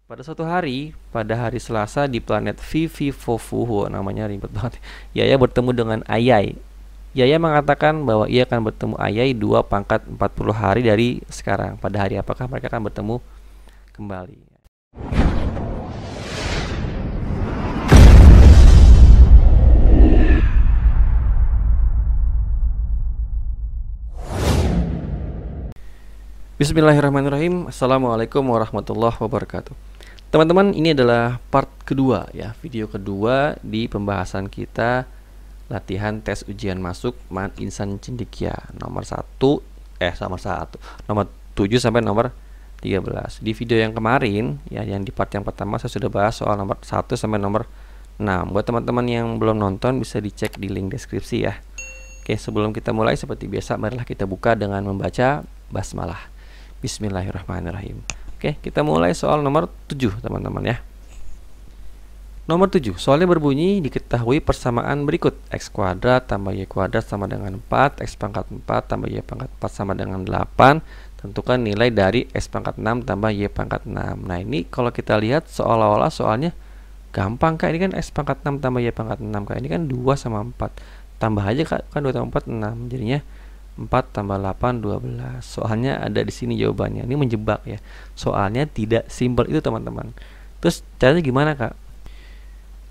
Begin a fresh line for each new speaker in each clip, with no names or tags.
Pada suatu hari, pada hari Selasa di planet Vivivovuhu, namanya ribet banget. Yaya bertemu dengan Ayai. Yaya mengatakan bahwa ia akan bertemu Ayai 2 pangkat 40 hari dari sekarang. Pada hari apakah mereka akan bertemu kembali? Bismillahirrahmanirrahim. Assalamualaikum warahmatullahi wabarakatuh. Teman-teman, ini adalah part kedua ya, video kedua di pembahasan kita latihan tes ujian masuk Man Insan Cendekia nomor 1 nomor 7 sampai nomor 13. Di video yang kemarin ya, yang di part yang pertama saya sudah bahas soal nomor 1 sampai nomor 6. Buat teman-teman yang belum nonton bisa dicek di link deskripsi ya. Oke, sebelum kita mulai seperti biasa marilah kita buka dengan membaca basmalah. Bismillahirrahmanirrahim. Oke, kita mulai soal nomor 7 teman-teman ya. Nomor 7, soalnya berbunyi diketahui persamaan berikut. X kuadrat tambah Y kuadrat sama dengan 4, X pangkat 4 tambah Y pangkat 4 sama dengan 8. Tentukan nilai dari X pangkat 6 tambah Y pangkat 6. Nah, ini kalau kita lihat seolah-olah soalnya gampang Kak. Ini kan X pangkat 6 tambah Y pangkat 6 Kak. Ini kan 2 sama 4. Tambah aja Kak, kan 2 tambah 4 6. Jadinya 4 tambah 8 12. Soalnya ada di sini jawabannya. Ini menjebak ya. Soalnya tidak simpel itu teman-teman. Terus caranya gimana Kak?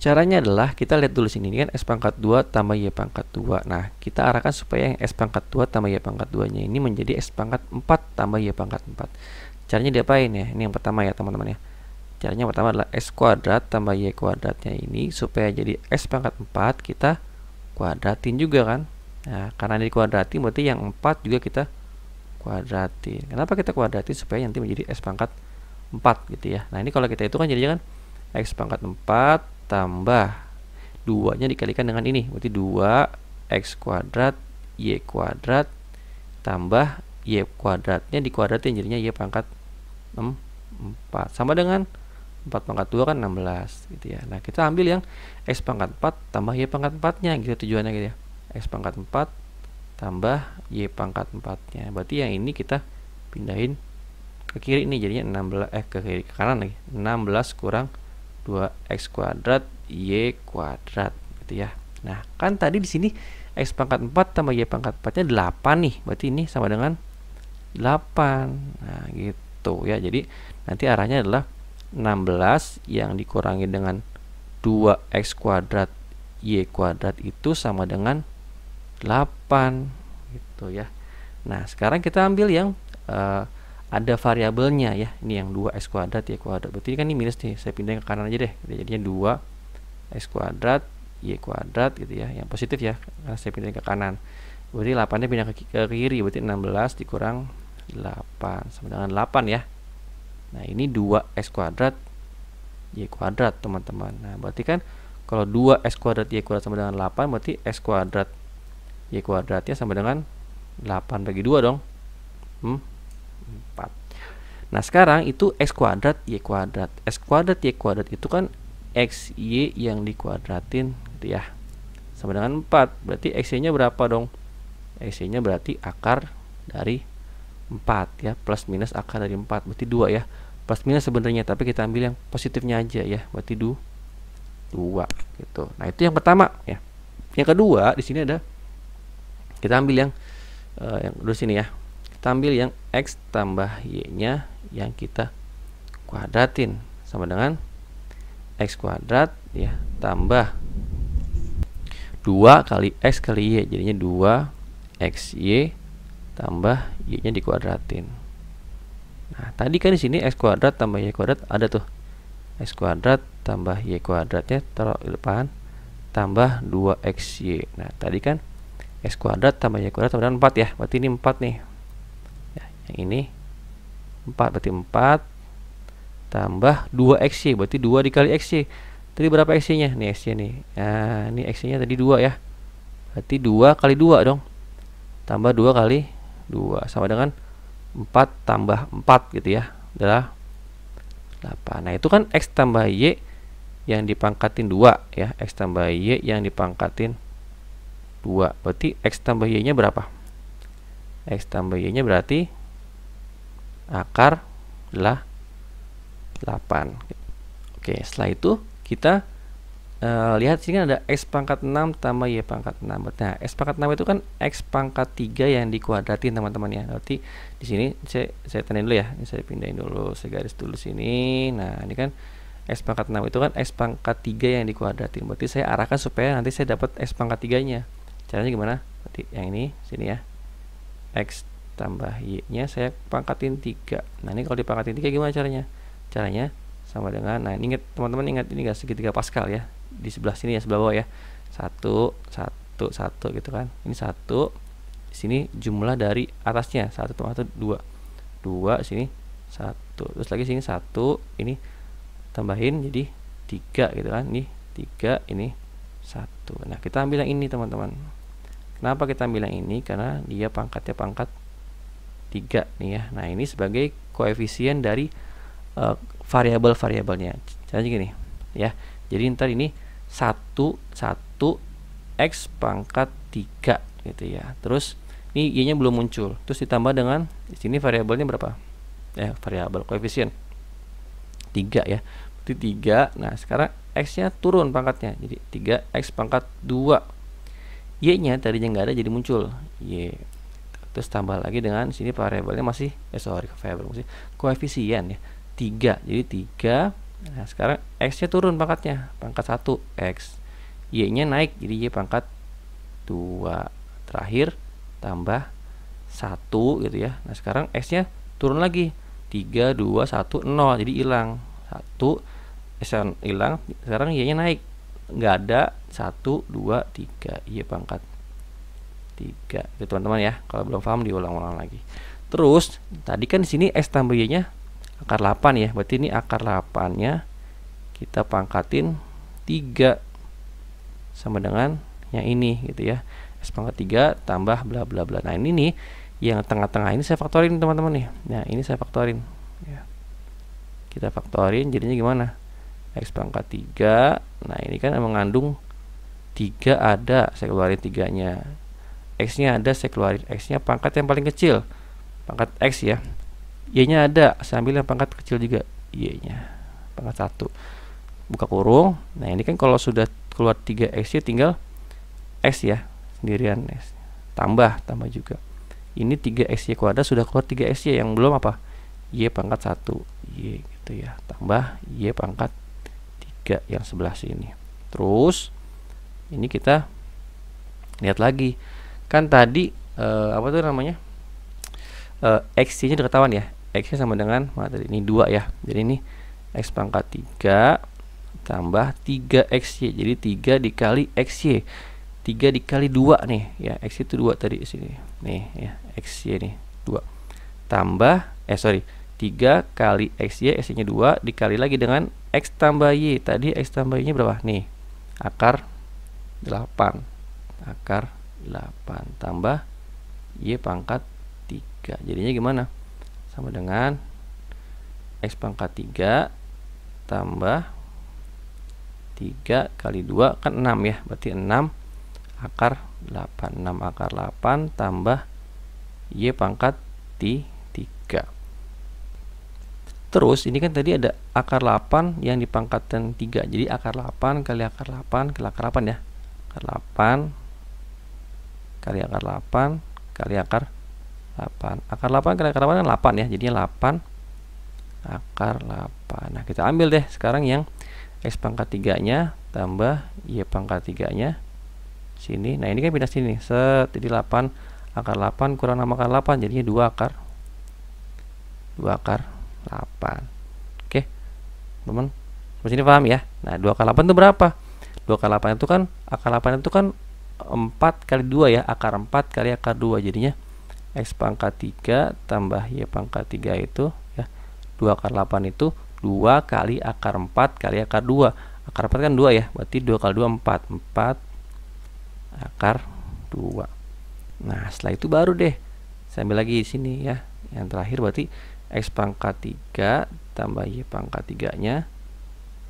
Caranya adalah kita lihat dulu sini. Ini kan S pangkat 2 tambah Y pangkat 2. Nah, kita arahkan supaya yang S pangkat 2 tambah Y pangkat 2 nya ini menjadi S pangkat 4 tambah Y pangkat 4. Caranya diapain ya? Ini yang pertama ya teman-teman ya. Caranya yang pertama adalah S kuadrat tambah Y kuadratnya ini supaya jadi S pangkat 4 kita kuadratin juga kan. Nah, karena dikuadratin berarti yang 4 juga kita kuadratin. Kenapa kita kuadratin? Supaya nanti menjadi S pangkat 4 gitu ya. Nah, ini kalau kita hitung kan jadinya kan X pangkat 4 tambah 2 nya dikalikan dengan ini. Berarti 2 X kuadrat Y kuadrat tambah Y kuadratnya dikuadratin jadinya Y pangkat 4 sama dengan 4 pangkat 2 kan 16 gitu ya. Nah, kita ambil yang X pangkat 4 tambah Y pangkat 4 nya gitu tujuannya gitu ya. X pangkat 4 tambah Y pangkat 4 nya. Berarti yang ini kita pindahin ke kiri ini jadinya 16 ke kiri ke kanan lagi. 16 kurang 2x kuadrat Y kuadrat gitu ya. Nah, kan tadi di sini X pangkat 4 tambah Y pangkat 4 nya 8 nih. Berarti ini sama dengan 8. Nah, gitu ya. Jadi nanti arahnya adalah 16 yang dikurangi dengan 2x kuadrat Y kuadrat itu sama dengan 8 gitu ya. Nah, sekarang kita ambil yang ada variabelnya ya. Ini yang 2x kuadrat Y kuadrat. Berarti kan ini minus nih. Saya pindahin ke kanan aja deh. Jadinya 2x kuadrat Y kuadrat gitu ya. Yang positif ya. Karena saya pindahin ke kanan. Berarti 8-nya pindah ke kiri. Berarti 16 dikurang 8 sama dengan 8 ya. Nah, ini 2x kuadrat Y kuadrat teman-teman. Nah, berarti kan kalau 2x kuadrat Y kuadrat sama dengan 8, berarti x kuadrat Y kuadratnya sama dengan 8 bagi 2 dong. 4. Nah, sekarang itu X kuadrat Y kuadrat. X kuadrat Y kuadrat itu kan XY yang dikuadratin gitu ya. Sama dengan 4. Berarti XY-nya berapa dong? XY-nya berarti akar dari 4 ya. Plus minus akar dari 4. Berarti 2 ya. Plus minus sebenarnya, tapi kita ambil yang positifnya aja ya. Berarti 2 gitu. Nah, itu yang pertama ya. Yang kedua di sini ada kita ambil yang dulu sini ya. Kita ambil yang X tambah Y nya yang kita kuadratin sama dengan X kuadrat ya tambah 2 kali X kali Y jadinya 2XY tambah Y nya dikuadratin. Nah, tadi kan di sini X kuadrat tambah Y kuadrat ada tuh. X kuadrat tambah Y kuadratnya taruh di depan tambah 2XY. Nah, tadi kan X kuadrat tambah Y kuadrat sama dengan 4 ya. Berarti ini 4 nih. Ya, yang ini 4 berarti 4 tambah 2XY. Berarti 2 dikali XY. Tadi berapa XY-nya? Nih XY nih. Nah, ini XY-nya tadi 2 ya. Berarti 2 kali 2 dong. Tambah 2 kali 2 sama dengan 4 tambah 4 gitu ya. Adalah 8. Nah, itu kan X tambah Y yang dipangkatin 2 ya. X tambah Y yang dipangkatin 2. Berarti X tambah Y nya berapa? X tambah Y nya berarti akar adalah 8. Oke, setelah itu kita lihat sini kan ada X pangkat 6 tambah Y pangkat 6. Nah, X pangkat 6 itu kan X pangkat 3 yang dikuadratin teman-teman ya. Berarti di sini saya tandain dulu ya. Ini saya pindahin dulu, saya garis dulu sini. Nah, ini kan X pangkat 6 itu kan X pangkat 3 yang dikuadratin. Berarti saya arahkan supaya nanti saya dapat X pangkat 3-nya. Caranya gimana? Berarti yang ini sini ya. X tambah Y-nya saya pangkatin 3. Nah, ini kalau dipangkatin 3 gimana caranya? Caranya sama dengan, nah ingat teman-teman, ingat ini enggak segitiga Pascal ya. Di sebelah sini ya, sebelah bawah ya. 1 1 1 gitu kan. Ini 1. Di sini jumlah dari atasnya 1 tambah 1 2. 2 sini 1. Terus lagi sini 1, ini tambahin jadi 3 gitu kan. Ini 3, ini 1. Nah, kita ambil yang ini teman-teman. Kenapa kita ambil yang ini? Karena dia pangkatnya pangkat 3 nih ya. Nah, ini sebagai koefisien dari variabel-variabelnya. Caranya gini ya. Jadi ntar ini 1 X pangkat 3 gitu ya. Terus ini Y-nya belum muncul. Terus ditambah dengan di sini variabelnya berapa? Variabel koefisien 3 ya. Berarti 3. Nah, sekarang X-nya turun pangkatnya. Jadi 3X pangkat 2. Y-nya tadinya nggak ada jadi muncul. Y. Terus tambah lagi dengan sini variabelnya masih variabel masih koefisien ya. 3. Jadi 3. Nah, sekarang X-nya turun pangkatnya, pangkat 1 X. Y-nya naik jadi Y pangkat 2. Terakhir tambah 1 gitu ya. Nah, sekarang X-nya turun lagi. 3 2 1 0. Jadi hilang. 1 S-nya hilang. Sekarang Y-nya naik. Nggak ada. 1 2 3 Y pangkat 3. Itu teman-teman ya. Kalau belum paham diulang-ulang lagi. Terus tadi kan di sini X tambah Y-nya akar 8 ya. Berarti ini akar 8-nya kita pangkatin 3 sama dengan yang ini gitu ya. X pangkat 3 tambah bla bla bla. Nah, ini nih yang tengah-tengah ini saya faktorin teman-teman nih. Nah, ini saya faktorin ya. Kita faktorin jadinya gimana? X pangkat 3. Nah, ini kan mengandung 3 ada, saya keluarin 3-nya. X-nya ada, saya keluarin X-nya pangkat yang paling kecil. Pangkat X ya. Y-nya ada, saya ambil yang pangkat kecil juga, Y-nya pangkat 1. Buka kurung. Nah, ini kan kalau sudah keluar 3X-nya tinggal X ya, sendirian X. Tambah juga. Ini 3X-Y kuadrat sudah keluar 3X-Y yang belum apa? Y pangkat 1. Y gitu ya. Tambah Y pangkat 3 yang sebelah sini. Terus ini kita lihat lagi. Kan tadi apa tuh namanya? X-nya udah ketahuan ya. X-nya sama dengan mana tadi? Ini 2 ya. Jadi ini X pangkat 3 tambah 3XY. Jadi 3 dikali XY. 3 dikali 2 nih ya. X itu 2 tadi sini. Nih ya, XY nih 2. Tambah 3 kali XY, XY-nya 2 dikali lagi dengan X tambah Y. Tadi X tambah Y-nya berapa? Nih. Akar 8. Akar 8 tambah Y pangkat 3. Jadinya gimana? Sama dengan X pangkat 3 tambah 3 kali 2 kan 6 ya. Berarti 6 akar 8. 6 akar 8 tambah Y pangkat 3. Terus ini kan tadi ada akar 8 yang dipangkatkan 3. Jadi akar 8 kali akar 8 kali akar 8 ya. Akar 8 kali akar 8 kali akar 8. Akar 8 kali akar 8 kan 8 ya. Jadinya 8 akar 8. Nah, kita ambil deh sekarang yang X pangkat 3-nya tambah Y pangkat 3-nya sini. Nah, ini kan pindah sini. Set, jadi 8 akar 8 kurang 6 akar 8 jadinya 2 akar 8. Oke. Teman, sampai sini paham ya? Nah, 2 akar 8 itu berapa? 2 akar 8 itu kan akar 8 itu kan 4 kali 2 ya. Akar 4 kali akar 2 jadinya X pangkat 3 tambah Y pangkat 3 itu ya. 2 akar 8 itu 2 kali akar 4 kali akar 2. Akar 4 kan 2 ya. Berarti 2 kali 2 4. 4 akar 2. Nah, setelah itu baru deh saya ambil lagi di sini ya. Yang terakhir berarti X pangkat 3 tambah Y pangkat 3-nya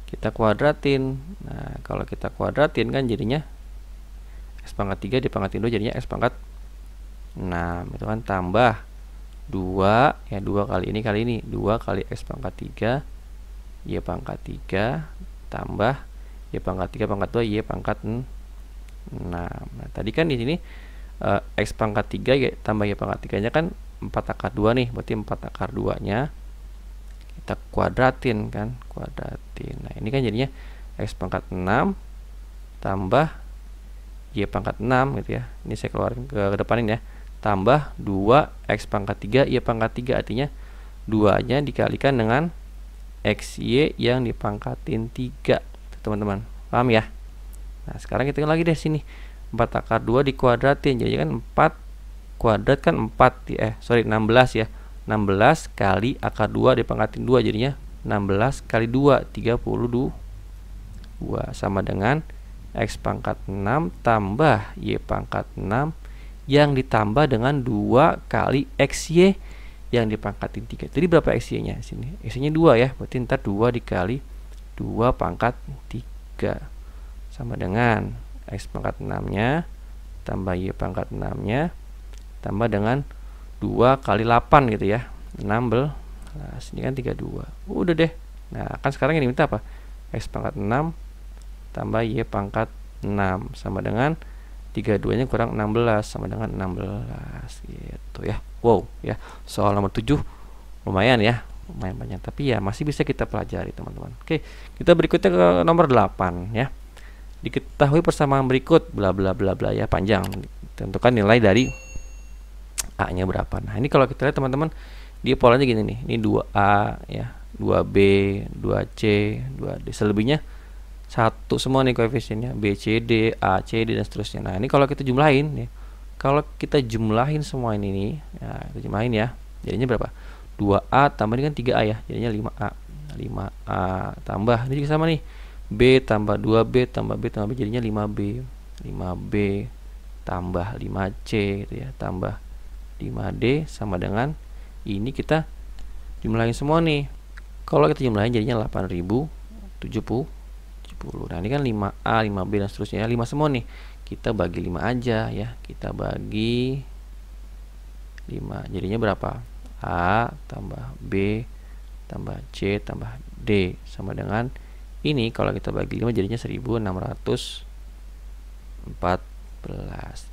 kita kuadratin. Nah, kalau kita kuadratin kan jadinya X pangkat 3 dipangkatin 2 jadinya X pangkat 6. Itu kan tambah 2 ya, 2 kali ini 2 kali X pangkat 3 Y pangkat 3 tambah Y pangkat 3 pangkat 2 Y pangkat 6. Nah, tadi kan di sini X pangkat 3 Y tambah Y pangkat 3 nya kan 4 akar 2 nih, berarti 4 akar 2 nya kita kuadratin kan, kuadratin. Nah, ini kan jadinya X pangkat 6 tambah Y pangkat 6 gitu ya. Ini saya keluarin ke depanin ya. Tambah 2 X pangkat 3 Y pangkat 3, artinya 2 nya dikalikan dengan XY yang dipangkatin 3, teman-teman. Paham ya? Nah, sekarang kita lagi deh sini. 4 akar 2 dikuadratin. Jadi kan 4 kuadrat kan 16 ya. 16 kali akar 2 dipangkatin 2, jadinya 16 kali 2 32 sama dengan X pangkat 6 tambah Y pangkat 6 yang ditambah dengan 2 kali XY yang dipangkatin 3. Jadi berapa XY nya sini? XY nya 2 ya, berarti ntar 2 dikali 2 pangkat 3 sama dengan X pangkat 6 nya tambah Y pangkat 6 nya tambah dengan 2 kali 8 gitu ya, 16. Nah, sini kan 32. Udah deh. Nah, kan sekarang yang diminta apa? X pangkat 6 tambah Y pangkat 6 sama dengan 32 nya kurang 16 sama dengan 16 gitu ya. Wow ya, soal nomor 7 lumayan ya, lumayan banyak, tapi ya masih bisa kita pelajari, teman-teman. Oke, kita berikutnya ke nomor 8 ya. Diketahui persamaan berikut bla bla bla bla ya, panjang. Tentukan nilai dari A nya berapa. Nah, ini kalau kita lihat teman-teman, dia polanya gini nih. Ini 2A ya, 2B, 2C, 2D. Selebihnya 1 semua nih koefisiennya, B, C, D, A, C, D dan seterusnya. Nah, ini kalau kita jumlahin ya. Kalau kita jumlahin semua ini nih, ya, kita jumlahin ya. Jadinya berapa? 2A tambah ini kan 3A ya. Jadinya 5A. 5A tambah ini juga sama nih. B tambah 2B tambah B tambah B jadinya 5B. 5B tambah 5C gitu ya, tambah 5D sama dengan ini kita jumlahin semua nih. Kalau kita jumlahin jadinya 8070. Nah, ini kan 5A, 5B dan seterusnya, 5 semua nih. Kita bagi 5 aja ya. Kita bagi 5. Jadinya berapa? A tambah B tambah C tambah D sama dengan ini, kalau kita bagi 5 jadinya 1614.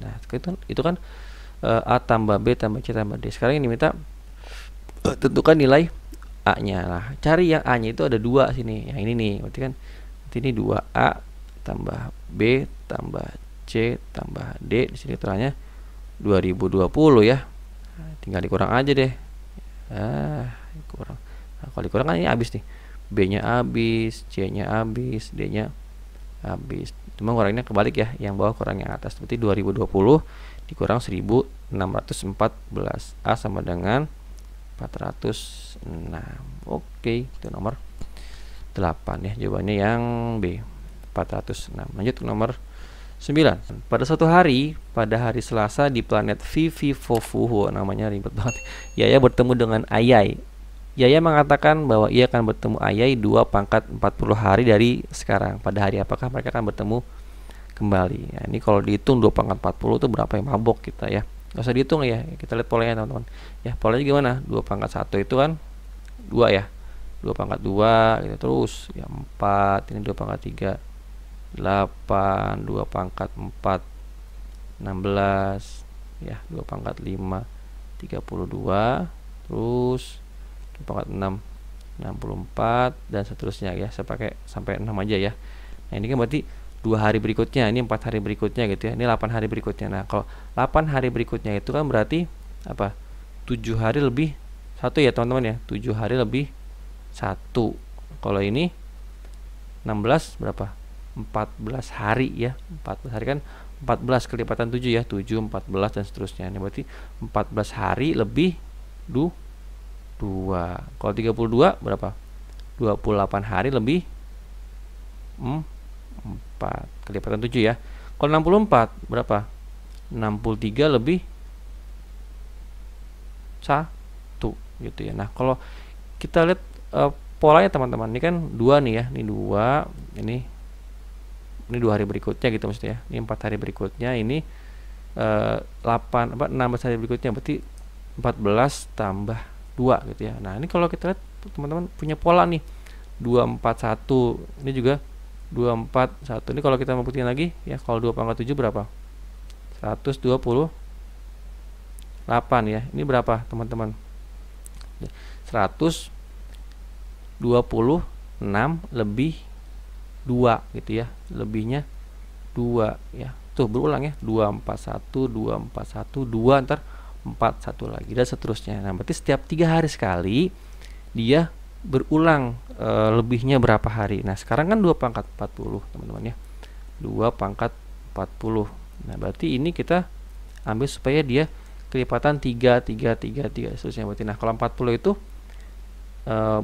Nah, itu kan A tambah B tambah C tambah D. Sekarang ini minta tentukan nilai A nya. Nah, cari yang A nya itu ada 2 sini. Yang ini nih, berarti kan ini 2A tambah B tambah C tambah D. Di sini totalnya 2020 ya. Nah, tinggal dikurang aja deh. Kurang. Nah, kalau dikurang kan ini habis nih. B-nya habis, C-nya habis, D-nya habis. Cuma kurangnya kebalik ya, yang bawah kurang yang atas. Berarti 2020 dikurang 1614. A sama dengan 406. Oke, itu nomor 8 ya. Jawabannya yang B, 406. Lanjut ke nomor 9. Pada suatu hari, pada hari Selasa di planet Vivifofuho, namanya ribet banget. Yaya bertemu dengan Ayai. Yaya mengatakan bahwa ia akan bertemu Ayai 2 pangkat 40 hari dari sekarang. Pada hari apakah mereka akan bertemu kembali? Ya, ini kalau dihitung 2 pangkat 40 itu berapa yang mabok kita ya. Gak usah dihitung ya, kita lihat polanya teman-teman. Ya, polanya gimana? 2 pangkat 1 itu kan 2 ya. 2 pangkat 2 gitu terus ya, 4, ini 2 pangkat 3 8, 2 pangkat 4 16 ya, 2 pangkat 5 32, terus 2 pangkat 6 64 dan seterusnya ya. Saya pakai sampai 6 aja ya. Nah, ini kan berarti 2 hari berikutnya, ini 4 hari berikutnya gitu ya. Ini 8 hari berikutnya. Nah, kalau 8 hari berikutnya itu kan berarti apa? 7 hari lebih 1 ya, teman-teman ya. 7 hari lebih 1. Kalau ini 16 berapa? 14 hari ya. 14 hari kan 14 kelipatan 7 ya. 7, 14 dan seterusnya. Ini berarti 14 hari lebih 2. Kalau 32 berapa? 28 hari lebih 4 kelipatan 7 ya. Kalau 64 berapa? 63 lebih 1 gitu ya. Nah, kalau kita lihat polanya teman-teman, ini kan 2 nih ya. Ini 2, ini 2 hari berikutnya gitu maksudnya ya. Ini 4 hari berikutnya, ini 16 hari berikutnya, berarti 14 tambah 2 gitu ya. Nah, ini kalau kita lihat teman-teman punya pola nih. 241. Ini juga 241. Ini kalau kita mau buktiin lagi ya, kalau 2 pangkat 7 berapa? 128 ya. Ini berapa teman-teman? 126 lebih 2 gitu ya. Lebihnya 2 ya. Tuh berulang ya. 241, 241, 2 ntar 41 lagi dan seterusnya. Nah, berarti setiap 3 hari sekali dia berulang lebihnya berapa hari. Nah, sekarang kan 2 pangkat 40 teman-teman ya. 2 pangkat 40. Nah, berarti ini kita ambil supaya dia kelipatan 3 seterusnya. Berarti nah, kalau 40 itu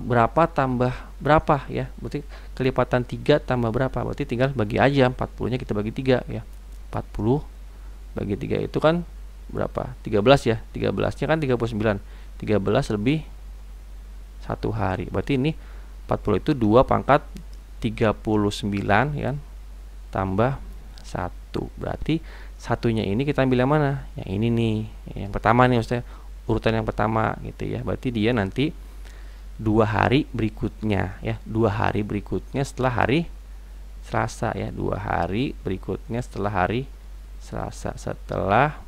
berapa tambah berapa ya, berarti kelipatan 3 tambah berapa, berarti tinggal bagi aja 40 nya kita bagi 3 ya. 40 bagi 3 itu kan berapa? 13 ya. 13 nya kan 39. 13 lebih 1 hari, berarti ini 40 itu 2 pangkat 39 ya kan, tambah 1. Berarti satunya ini kita ambil yang mana? Yang ini nih, yang pertama nih, maksudnya urutan yang pertama gitu ya. Berarti dia nanti 2 hari berikutnya ya, 2 hari berikutnya setelah hari Selasa ya, 2 hari berikutnya setelah hari Selasa, setelah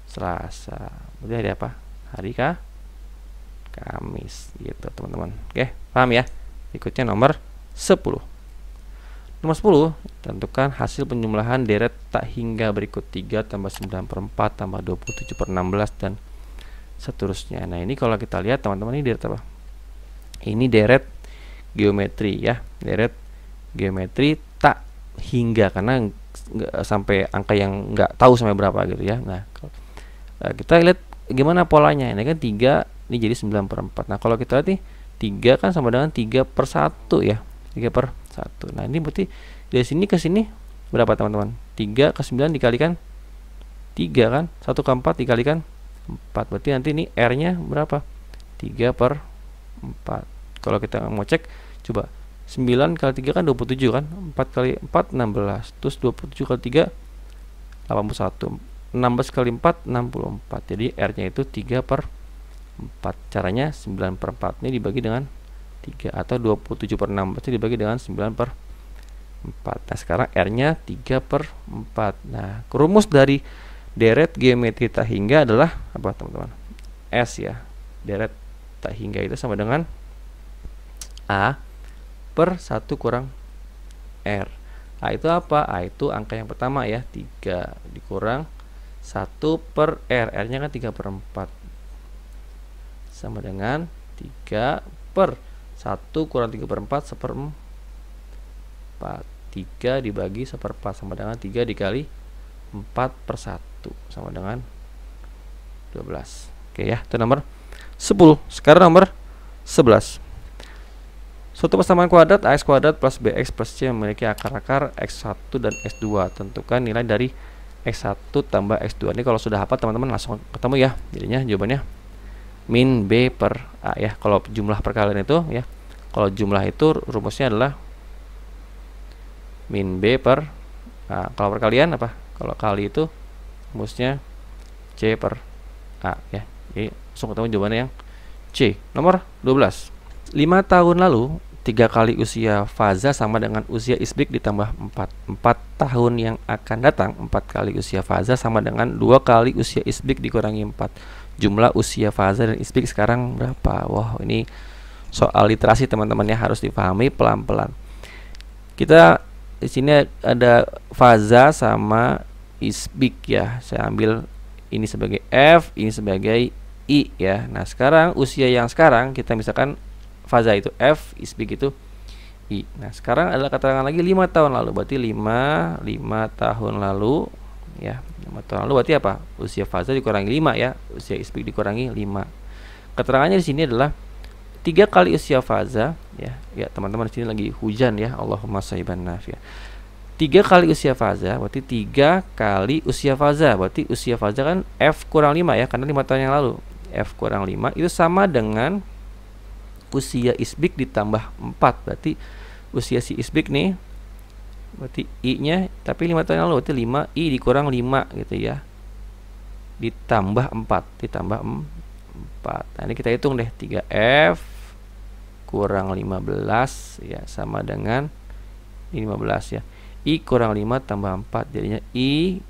Selasa. Berarti hari apa? Hari Kamis gitu teman-teman. Oke, paham ya? Berikutnya nomor 10. Nomor 10, tentukan hasil penjumlahan deret tak hingga berikut 3 tambah 9/4 tambah 27/16 dan seterusnya. Nah, ini kalau kita lihat teman-teman, ini deret apa? Ini deret geometri ya, deret geometri tak hingga, karena nggak sampai angka yang nggak tahu sampai berapa gitu ya. Nah, kita lihat gimana polanya. Ini kan 3, ini jadi 9/4. Nah, kalau kita lihat nih, 3 kan sama dengan 3/1 ya, 3/1. Nah, ini berarti dari sini ke sini berapa teman-teman? 3 ke 9 dikalikan 3 kan, 1/4 dikalikan 4, berarti nanti ini R nya berapa? 3/4. Kalau kita mau cek, coba 9 kali 3 kan 27 kan, 4 kali 4 16, terus 27 kali 3 81, 16 kali 4 64, jadi R nya itu 3/4. Caranya 9/4 ini dibagi dengan 3, atau 27/16 dibagi dengan 9/4. Nah, sekarang R nya 3/4. Nah, rumus dari deret geometri tak hingga adalah apa teman-teman? S ya. Deret tak hingga itu sama dengan A per 1 kurang R. A itu apa? A itu angka yang pertama ya, 3 dikurang 1 per R. R nya kan 3/4 sama dengan 3 per 1 kurang 3/4 1/4. 3 dibagi 1/4 sama dengan 3 dikali 4/1 sama dengan 12. Oke ya, itu nomor 10. Sekarang nomor 11. Suatu persamaan kuadrat ax kuadrat plus bx plus c memiliki akar-akar x1 dan x2. Tentukan nilai dari x1 tambah x2. Ini kalau sudah hafal teman-teman langsung ketemu ya. Jadinya jawabannya min b per a ya. Kalau jumlah perkalian itu ya, kalau jumlah itu rumusnya adalah min b per a. Kalau perkalian apa? Kalau kali itu rumusnya C per A ya. Jadi langsung ketemu jawabannya yang C. Nomor 12. 5 tahun lalu 3 kali usia Faza sama dengan usia Isbik ditambah 4. 4 tahun yang akan datang, 4 kali usia Faza sama dengan 2 kali usia Isbik dikurangi 4. Jumlah usia Faza dan Isbik sekarang berapa? Wah, ini soal literasi teman-teman ya, harus dipahami pelan-pelan. Kita di sini ada Faza sama Isbik ya. Saya ambil ini sebagai F, ini sebagai I ya. Nah, sekarang usia yang sekarang kita misalkan Faza itu F, Isbik itu I. Nah, sekarang adalah keterangan lagi 5 tahun lalu. Berarti 5 tahun lalu ya. 5 tahun lalu berarti apa? Usia Faza dikurangi 5 ya. Usia Isbik dikurangi 5. Keterangannya di sini adalah 3 kali usia Faza ya. Ya, teman-teman di sini lagi hujan ya. Allahumma shayban nafi'a. 3 kali usia Faza berarti 3 kali usia Faza. Berarti usia Faza kan F kurang 5 ya, karena 5 tahun yang lalu. F kurang 5 itu sama dengan usia Isbik ditambah 4. Berarti usia si Isbik nih, berarti I nya, tapi 5 tahun yang lalu berarti 5 I dikurang 5 gitu ya, ditambah 4, ditambah 4. Nah, ini kita hitung deh, 3F kurang 15 ya sama dengan 15 ya. I kurang 5 tambah 4 jadinya I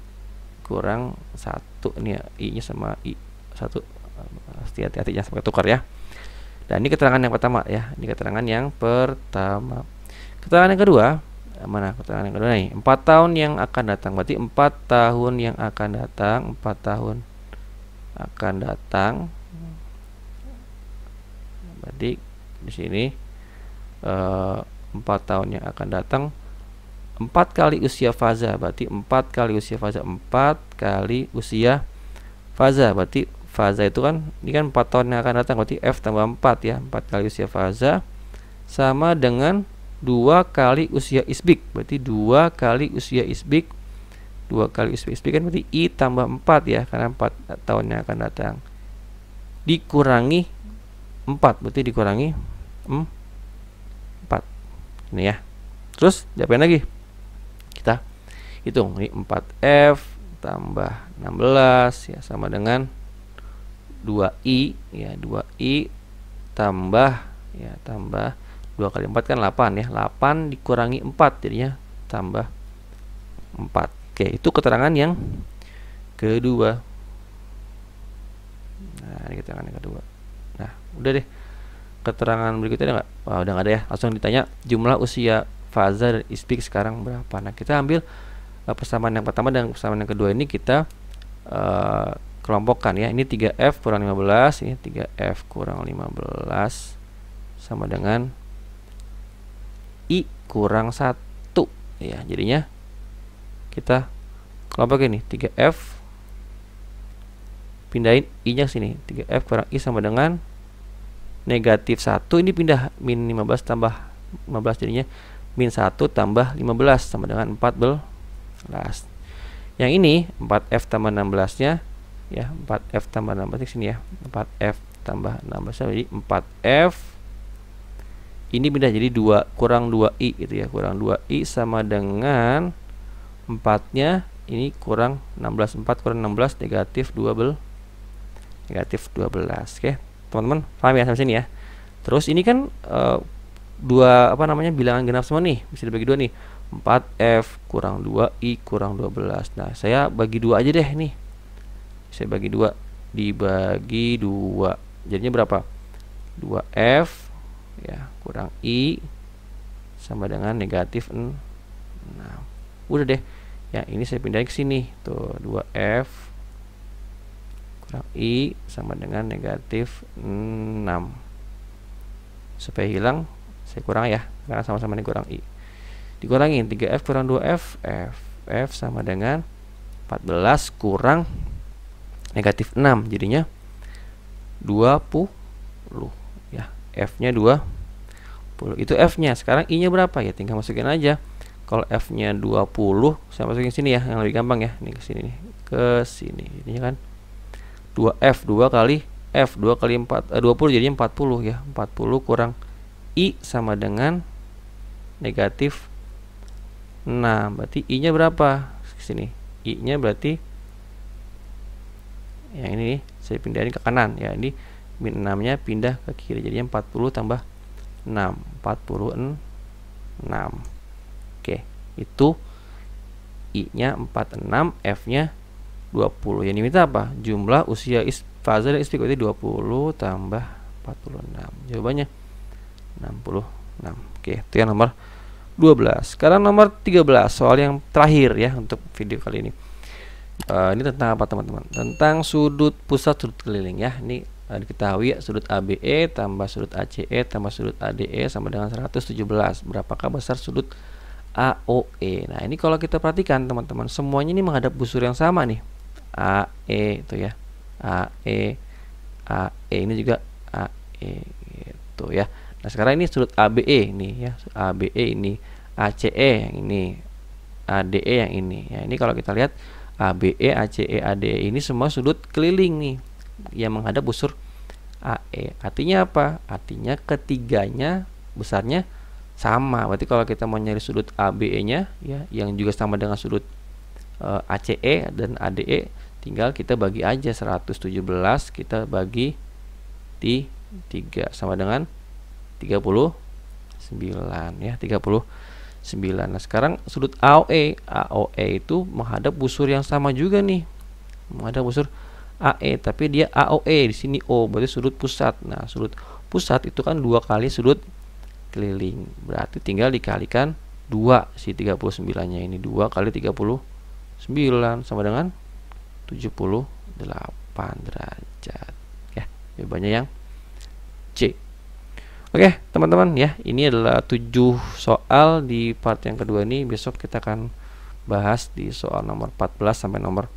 kurang 1 nih ya. I nya sama I 1. Hati-hati jangan sampai tukar ya. Dan ini keterangan yang pertama ya. Ini keterangan yang pertama. Keterangan yang kedua, mana keterangan yang kedua nih? 4 tahun yang akan datang. Berarti 4 tahun yang akan datang, 4 tahun akan datang. Berarti di sini 4 tahun yang akan datang, 4 kali usia faza, berarti 4 kali usia faza, 4 kali usia faza. Berarti faza itu kan, ini kan 4 tahun yang akan datang, berarti F tambah 4 ya. 4 kali usia faza sama dengan 2 kali usia isbik. Berarti 2 kali usia isbik. 2 kali usia isbik kan berarti I tambah 4 ya, karena 4 tahun yang akan datang. Dikurangi 4, berarti dikurangi 4. Ini ya. Terus diapain lagi? Kita hitung. Ini 4F tambah 16 ya sama dengan 2I ya, 2I tambah ya, tambah 2 kali 4 kan 8 ya. 8 dikurangi 4 jadinya tambah 4. Oke, itu keterangan yang kedua. Nah, ini keterangan yang kedua. Nah, udah deh. Keterangan berikutnya ada nggak? Wah, udah nggak ada ya. Langsung ditanya jumlah usia faza dan isbik sekarang berapa. Nah, kita ambil persamaan yang pertama dan persamaan yang kedua ini kita kelompokkan ya. Ini 3F kurang 15, ini 3F kurang 15 sama dengan I kurang 1 ya. Jadinya kita kelompokin nih, 3F pindahin I nya sini, 3F kurang I sama dengan negatif 1, ini pindah min 15 tambah 15 jadinya min 1 tambah 15 sama dengan 14. Yang ini 4F tambah 16 nya ya, 4F tambah 16 di sini ya, 4F tambah 16 jadi 4F ini pindah jadi 2 kurang 2I gitu ya, kurang 2I sama dengan 4 nya ini kurang 16, 4 kurang 16 negatif 12, negatif 12. Oke teman-teman, paham ya sampai sini ya. Terus ini kan dua apa namanya bilangan genap semua nih, bisa dibagi dua nih, 4F kurang 2I kurang 12. Nah saya bagi 2 aja deh nih, saya bagi 2, dibagi 2 jadinya berapa? 2F ya kurang I sama dengan negatif 6. Udah deh, yang ini saya pindahin ke sini tuh, 2F kurang I sama dengan negatif 6. Supaya hilang saya kurang ya, karena sama-sama ini kurang I. Dikurangin 3F kurang 2F, F sama dengan 14 kurang negatif 6 jadinya 20 ya. F nya 20, itu F nya. Sekarang I nya berapa ya, tinggal masukin aja. Kalau F nya 20 saya masukin sini ya, yang lebih gampang ya. Ini ke sini nih, ke sini ini kan 2F 2 kali F 2 kali 4 20 jadinya 40 ya. 40 kurang I sama dengan negatif 6. Berarti I nya berapa? Sini I nya berarti yang ini nih, saya pindahin ke kanan ya. Ini min 6 nya pindah ke kiri jadinya 40 tambah 6, 46. Oke, itu I nya 46, F nya 20. Yang diminta apa? Jumlah usia faza dan isbik, berarti 20 tambah 46. Jawabannya 66. Oke, itu yang nomor 12. Sekarang nomor 13, soal yang terakhir ya untuk video kali ini. Ini tentang apa teman-teman? Tentang sudut pusat sudut keliling ya. Ini diketahui ya, sudut ABE tambah sudut ACE tambah sudut ADE sama dengan 117. Berapakah besar sudut AOE? Nah, ini kalau kita perhatikan teman-teman, semuanya ini menghadap busur yang sama nih. AE itu ya, AE ini juga AE gitu ya. Nah sekarang ini sudut ABE nih ya, ABE ini, ACE yang ini, ADE yang ini ya. Ini kalau kita lihat ABE, ACE, ADE ini semua sudut keliling nih yang menghadap busur AE. Artinya apa? Artinya ketiganya besarnya sama. Berarti kalau kita mau nyari sudut ABE nya ya, yang juga sama dengan sudut ACE dan ADE, tinggal kita bagi aja 117 kita bagi di 3 sama dengan 39 ya, 39. Nah, sekarang sudut AOE itu menghadap busur yang sama juga nih. Menghadap busur AE, tapi dia AOE di sini O, berarti sudut pusat. Nah, sudut pusat itu kan 2 kali sudut keliling. Berarti tinggal dikalikan 2 si 39-nya ini. 2 kali 39 sama dengan 78 derajat. Ya, jawabannya yang C. Oke, teman-teman ya, ini adalah 7 soal di part yang kedua ini. Besok kita akan bahas di soal nomor 14 sampai nomor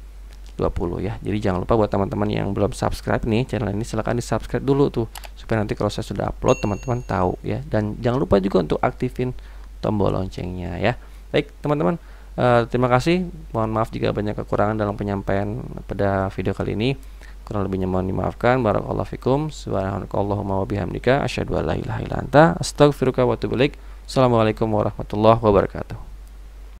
20 ya. Jadi jangan lupa buat teman-teman yang belum subscribe nih channel ini, silahkan di subscribe dulu tuh, supaya nanti kalau saya sudah upload teman-teman tahu ya. Dan jangan lupa juga untuk aktifin tombol loncengnya ya. Baik teman-teman, terima kasih. Mohon maaf jika banyak kekurangan dalam penyampaian pada video kali ini. Kurang lebihnya mohon dimaafkan. Barakallahu fikum. Subhanakallahumma wa bihamdika asyhadu an la ilaha illa anta astaghfiruka wa atubu ilaik. Assalamualaikum warahmatullahi wabarakatuh.